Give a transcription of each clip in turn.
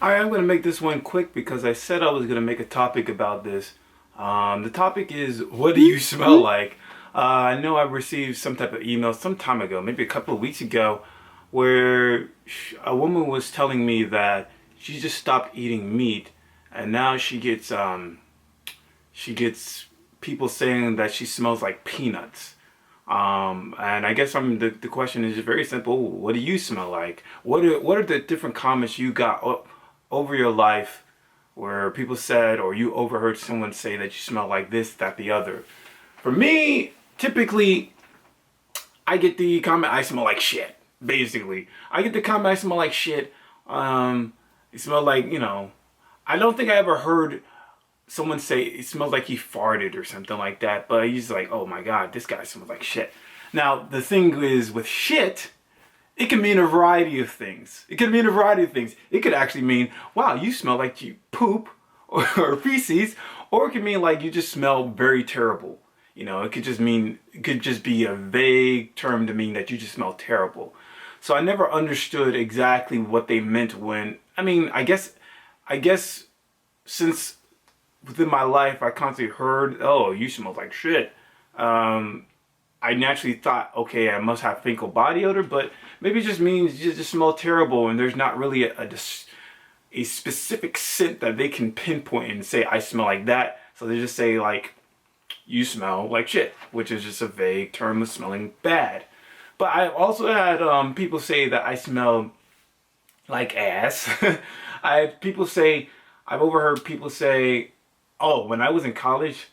Alright, I'm going to make this one quick because I said I was going to make a topic about this. The topic is, what do you smell like? I know I received some type of email some time ago, maybe a couple of weeks ago, where a woman was telling me that she just stopped eating meat, and now she gets people saying that she smells like peanuts. And I guess the question is very simple. What do you smell like? What are the different comments you got over your life where people said or you overheard someone say that you smell like this, that, the other? For me, typically, I get the comment I smell like shit. Basically, I get the comment I smell like shit. You smell like, I don't think I ever heard someone say it smells like he farted or something like that, but he's like, oh my god, this guy smells like shit. Now, the thing is with shit, it can mean a variety of things. It could actually mean, wow, you smell like you poop or feces, or it could mean like you just smell very terrible. It could just be a vague term to mean that you just smell terrible. So I never understood exactly what they meant when, I guess since within my life I constantly heard, oh, you smell like shit. I naturally thought, okay, I must have fecal body odor, but maybe it just means you just smell terrible and there's not really a specific scent that they can pinpoint and say, I smell like that. So they just say, like, you smell like shit, which is just a vague term of smelling bad. But I also had people say that I smell like ass. I had people say, I've overheard people say, oh, when I was in college,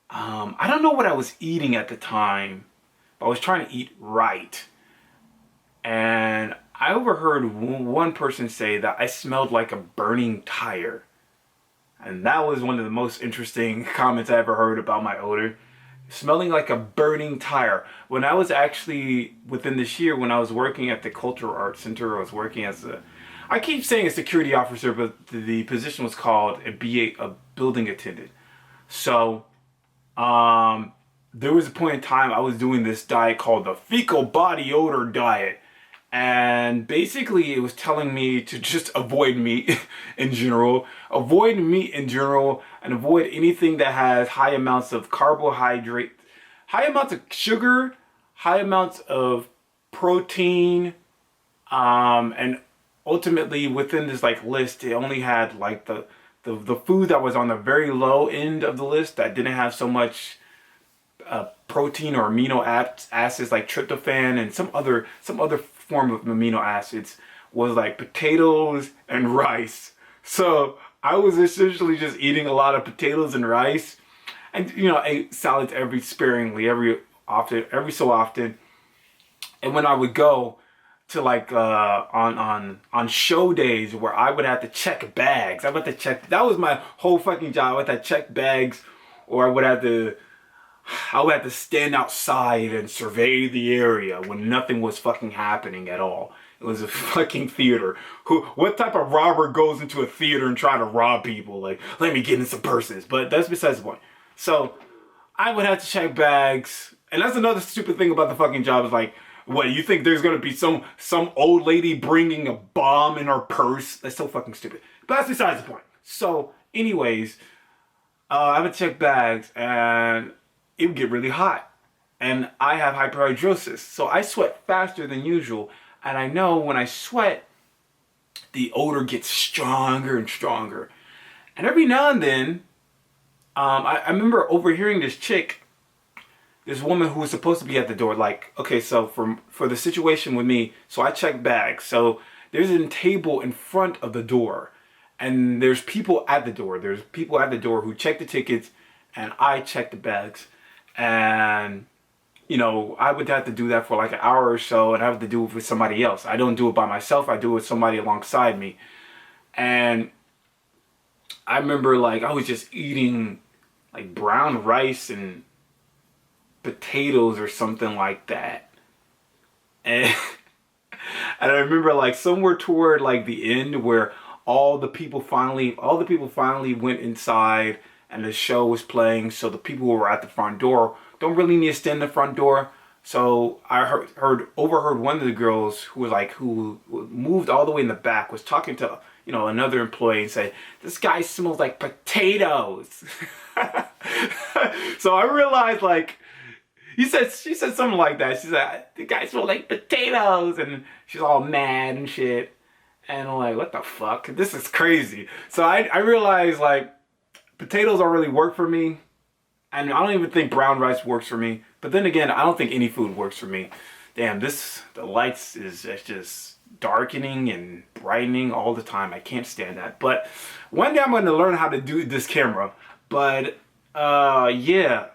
I don't know what I was eating at the time, but I was trying to eat right. And I overheard one person say that I smelled like a burning tire. And that was one of the most interesting comments I ever heard about my odor. Smelling like a burning tire. When I was actually, within this year, when I was working at the Cultural Arts Center, I was working as I keep saying a security officer, but the position was called a building attendant. So, there was a point in time I was doing this diet called the fecal body odor diet. And basically it was telling me to just avoid meat in general, and avoid anything that has high amounts of carbohydrate, high amounts of sugar, high amounts of protein, and ultimately within this like list, it only had like the food that was on the very low end of the list that didn't have so much protein or amino acids like tryptophan and some other form of amino acids, was like potatoes and rice. So I was essentially just eating a lot of potatoes and rice, and ate salads every so often. And when I would go to like on show days where I would have to check bags, that was my whole fucking job. I would have to check bags, or I would have to stand outside and survey the area when nothing was fucking happening at all. It was a fucking theater. What type of robber goes into a theater and try to rob people? Like, let me get in some purses. But that's besides the point. So I would have to check bags. And that's another stupid thing about the fucking job, is like, what, you think there's gonna be some old lady bringing a bomb in her purse? That's so fucking stupid. But that's besides the point. So anyways, I would check bags, and it would get really hot. And I have hyperhidrosis, so I sweat faster than usual. And I know when I sweat, the odor gets stronger and stronger. And every now and then, I remember overhearing this woman who was supposed to be at the door. Like, okay, so for the situation with me, so I check bags. So there's a table in front of the door, and there's people at the door. There's people at the door who check the tickets, and I check the bags. And I would have to do that for like an hour or so, and I have to do it with somebody else. I don't do it by myself. I do it with somebody alongside me. And I remember like I was just eating like brown rice and potatoes or something like that. And and I remember like somewhere toward like the end where all the people finally went inside and the show was playing. So the people who were at the front door don't really need to stand in the front door. So I overheard one of the girls who moved all the way in the back was talking to another employee and said, "This guy smells like potatoes." So I realized like she said something like that. She said, "The guy smells like potatoes," and she's all mad and shit. And I'm like, what the fuck? This is crazy. So I realized like potatoes don't really work for me. And I don't even think brown rice works for me. But then again, I don't think any food works for me. Damn, the lights is just darkening and brightening all the time. I can't stand that. But one day I'm going to learn how to do this camera. But yeah,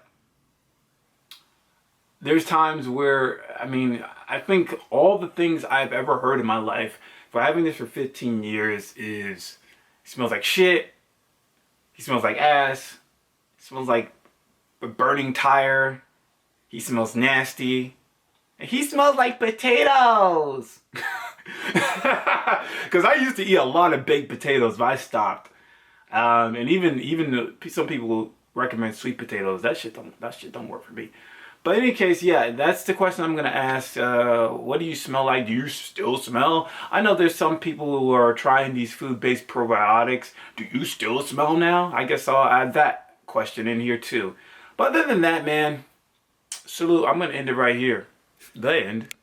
there's times where, I mean, I think all the things I've ever heard in my life for having this for 15 years is, he smells like shit, he smells like ass, he smells like a burning tire, he smells nasty, and he smells like potatoes. Because I used to eat a lot of baked potatoes, but I stopped. And even some people recommend sweet potatoes. That shit don't work for me. But in any case, yeah, that's the question I'm gonna ask. What do you smell like? Do you still smell? I know there's some people who are trying these food-based probiotics. Do you still smell now? I guess I'll add that question in here too. But other than that, man, salute. I'm gonna end it right here. The end.